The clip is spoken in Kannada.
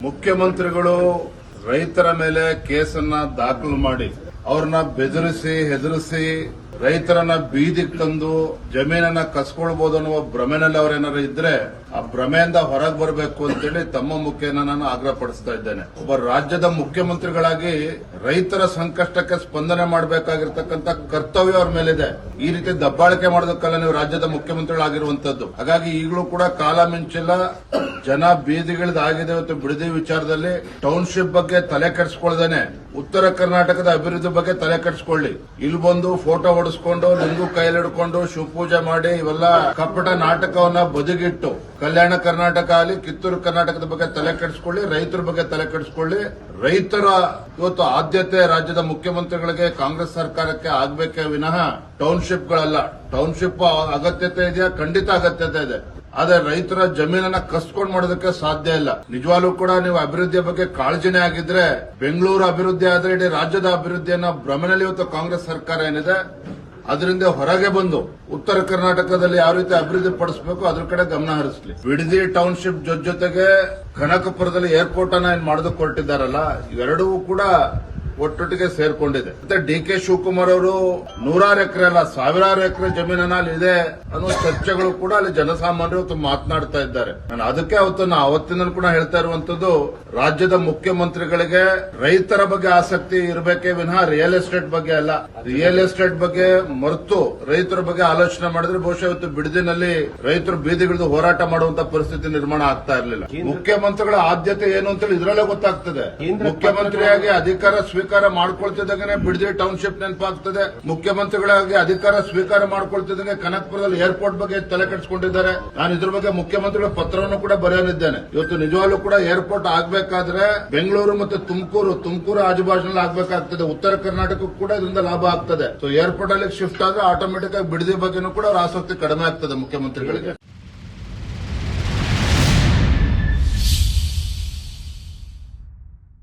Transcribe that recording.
ಮುಖ್ಯಮಂತ್ರಿಗಳು ರೈತರ ಮೇಲೆ ಕೇಸನ್ನ ದಾಖಲು ಮಾಡಿ ಅವ್ರನ್ನ ಬೆದರಿಸಿ ಹೆದರಿಸಿ ರೈತರನ್ನ ಬೀದಿಗೆ ತಂದು ಜಮೀನನ್ನ ಕಸ್ಕೊಳ್ಬಹುದು ಅನ್ನುವ ಭ್ರಮೆನಲ್ಲಿ ಅವರೇನಾದ್ರು ಇದ್ರೆ ಆ ಭ್ರಮೆಯಿಂದ ಹೊರಗೆ ಬರಬೇಕು ಅಂತೇಳಿ ತಮ್ಮ ಮುಖೇನ ನಾನು ಆಗ್ರಹ ಪಡಿಸ್ತಾ ಇದ್ದೇನೆ. ಒಬ್ಬ ರಾಜ್ಯದ ಮುಖ್ಯಮಂತ್ರಿಗಳಾಗಿ ರೈತರ ಸಂಕಷ್ಟಕ್ಕೆ ಸ್ಪಂದನೆ ಮಾಡಬೇಕಾಗಿರ್ತಕ್ಕಂಥ ಕರ್ತವ್ಯ ಅವ್ರ ಮೇಲಿದೆ. ಈ ರೀತಿ ದಬ್ಬಾಳಿಕೆ ಮಾಡೋದಕ್ಕಲ್ಲ ನೀವು ರಾಜ್ಯದ ಮುಖ್ಯಮಂತ್ರಿಗಳಾಗಿರುವಂತದ್ದು. ಹಾಗಾಗಿ ಈಗಲೂ ಕೂಡ ಕಾಲ ಮಿಂಚಿಲ್ಲ, ಜನ ಬೀದಿಗಿಳಿದಾಗಿದೆ. ಇವತ್ತು ಬಿಡದಿ ವಿಚಾರದಲ್ಲಿ ಟೌನ್ಶಿಪ್ ಬಗ್ಗೆ ತಲೆ ಕೆಡಿಸ್ಕೊಳ್ದೇನೆ ಉತ್ತರ ಕರ್ನಾಟಕದ ಅಭಿವೃದ್ಧಿ ಬಗ್ಗೆ ತಲೆ ಕೆಡಿಸ್ಕೊಳ್ಳಿ. ಇಲ್ಲಿ ಬಂದು ಫೋಟೋ ಹೊಡಿಸ್ಕೊಂಡು ಲಿಂಗು ಕೈಲಿಡ್ಕೊಂಡು ಶಿವಪೂಜೆ ಮಾಡಿ ಇವೆಲ್ಲ ಕಪಟ ನಾಟಕವನ್ನ ಬದಿಗಿಟ್ಟು ಕಲ್ಯಾಣ ಕರ್ನಾಟಕ ಆಗಲಿ ಕಿತ್ತೂರು ಕರ್ನಾಟಕದ ಬಗ್ಗೆ ತಲೆ ಕೆಡಿಸ್ಕೊಳ್ಳಿ, ರೈತರ ಬಗ್ಗೆ ತಲೆ ಕೆಡಿಸ್ಕೊಳ್ಳಿ. ರೈತರ ಇವತ್ತು ಆದ್ಯತೆ ರಾಜ್ಯದ ಮುಖ್ಯಮಂತ್ರಿಗಳಿಗೆ ಕಾಂಗ್ರೆಸ್ ಸರ್ಕಾರಕ್ಕೆ ಆಗ್ಬೇಕೇ ವಿನಃ ಟೌನ್ಶಿಪ್ಗಳಲ್ಲ. ಟೌನ್ಶಿಪ್ ಅಗತ್ಯತೆ ಇದೆಯಾ? ಖಂಡಿತ ಅಗತ್ಯತೆ ಇದೆ. ಆದ್ರೆ ರೈತರ ಜಮೀನನ್ನ ಕಸ್ಕೊಂಡ್ ಮಾಡೋದಕ್ಕೆ ಸಾಧ್ಯ ಇಲ್ಲ. ನಿಜವಾಗ್ಲೂ ಕೂಡ ನೀವು ಅಭಿವೃದ್ಧಿಯ ಬಗ್ಗೆ ಕಾಳಜಿನೇ ಆಗಿದ್ರೆ ಬೆಂಗಳೂರು ಅಭಿವೃದ್ಧಿ ಆದ್ರೆ ಇಡೀ ರಾಜ್ಯದ ಅಭಿವೃದ್ಧಿಯನ್ನ ಭ್ರಮೆನಲ್ಲಿ ಇವತ್ತು ಕಾಂಗ್ರೆಸ್ ಸರ್ಕಾರ ಏನಿದೆ ಅದರಿಂದ ಹೊರಗೆ ಬಂದು ಉತ್ತರ ಕರ್ನಾಟಕದಲ್ಲಿ ಯಾವ ರೀತಿ ಅಭಿವೃದ್ಧಿ ಪಡಿಸಬೇಕು ಅದ್ರ ಕಡೆ ಗಮನ ಹರಿಸಲಿ. ಬಿಡದಿ ಟೌನ್ಶಿಪ್ ಜೊತೆಗೆ ಕನಕಪುರದಲ್ಲಿ ಏರ್ಪೋರ್ಟ್ ಅನ್ನ ಏನ್ ಮಾಡೋದಕ್ಕೆ ಹೊರಟಿದ್ದಾರಲ್ಲ, ಇವೆರಡೂ ಕೂಡ ಒಟ್ಟೊಟ್ಟಿಗೆ ಸೇರ್ಕೊಂಡಿದೆ. ಮತ್ತೆ ಡಿ.ಕೆ. ಶಿವಕುಮಾರ್ ಅವರು 100 ಎಕರೆ ಅಲ್ಲ 1000 ಎಕರೆ ಜಮೀನನ್ನ ಅಲ್ಲಿ ಇದೆ ಅನ್ನೋ ಚರ್ಚೆಗಳು ಕೂಡ ಅಲ್ಲಿ ಜನಸಾಮಾನ್ಯರು ಮಾತನಾಡ್ತಾ ಇದ್ದಾರೆ. ನಾನು ಅದಕ್ಕೆ ಅವತ್ತಿನ ಕೂಡ ಹೇಳ್ತಾ ಇರುವಂತದ್ದು, ರಾಜ್ಯದ ಮುಖ್ಯಮಂತ್ರಿಗಳಿಗೆ ರೈತರ ಬಗ್ಗೆ ಆಸಕ್ತಿ ಇರಬೇಕೇ ವಿನಃ ರಿಯಲ್ ಎಸ್ಟೇಟ್ ಬಗ್ಗೆ ಅಲ್ಲ. ರಿಯಲ್ ಎಸ್ಟೇಟ್ ಬಗ್ಗೆ ಮರೆತು ರೈತರ ಬಗ್ಗೆ ಆಲೋಚನೆ ಮಾಡಿದ್ರೆ ಬಹುಶಃ ಇವತ್ತು ಬಿಡದಿನಲ್ಲಿ ರೈತರು ಬೀದಿಗಿಳಿದು ಹೋರಾಟ ಮಾಡುವಂತ ಪರಿಸ್ಥಿತಿ ನಿರ್ಮಾಣ ಆಗ್ತಾ ಇರಲಿಲ್ಲ. ಮುಖ್ಯಮಂತ್ರಿಗಳ ಆದ್ಯತೆ ಏನು ಅಂತೇಳಿ ಇದರಲ್ಲೇ ಗೊತ್ತಾಗ್ತದೆ. ಮುಖ್ಯಮಂತ್ರಿಯಾಗಿ ಅಧಿಕಾರ ಸ್ವೀಕಾರ ಮಾಡ್ಕೊಳ್ತಿದ್ದಾಗನೆ ಬಿಡದಿ ಟೌನ್ಶಿಪ್ ನೆನಪಾಗ್ತದೆ. ಮುಖ್ಯಮಂತ್ರಿಗಳಾಗಿ ಅಧಿಕಾರ ಸ್ವೀಕಾರ ಮಾಡ್ಕೊಳ್ತಿದ್ದಂಗೆ ಕನಕಪುರದಲ್ಲಿ ಏರ್ಪೋರ್ಟ್ ಬಗ್ಗೆ ತಲೆ ಕೆಡಿಸಿಕೊಂಡಿದ್ದಾರೆ. ನಾನು ಇದ್ರ ಬಗ್ಗೆ ಮುಖ್ಯಮಂತ್ರಿಗಳ ಪತ್ರವನ್ನು ಕೂಡ ಬರೆಯಲಿದ್ದೇನೆ. ಇವತ್ತು ನಿಜವಾಗ್ಲೂ ಕೂಡ ಏರ್ಪೋರ್ಟ್ ಆಗಬೇಕಾದ್ರೆ ಬೆಂಗಳೂರು ಮತ್ತು ತುಮಕೂರು ಆಜುಬಾಜಿನಲ್ಲಿ ಆಗಬೇಕಾಗ್ತದೆ. ಉತ್ತರ ಕರ್ನಾಟಕಕ್ಕೂ ಕೂಡ ಇದರಿಂದ ಲಾಭ ಆಗ್ತದೆ. ಸೊ ಏರ್ಪೋರ್ಟ್ ಅಲ್ಲಿ ಶಿಫ್ಟ್ ಆದ್ರೆ ಆಟೋಮೆಟಿಕ್ ಆಗಿ ಬಿಡದಿ ಬಗ್ಗೆನೂ ಕೂಡ ಅವರ ಆಸಕ್ತಿ ಕಡಿಮೆ ಆಗ್ತದೆ ಮುಖ್ಯಮಂತ್ರಿಗಳಿಗೆ.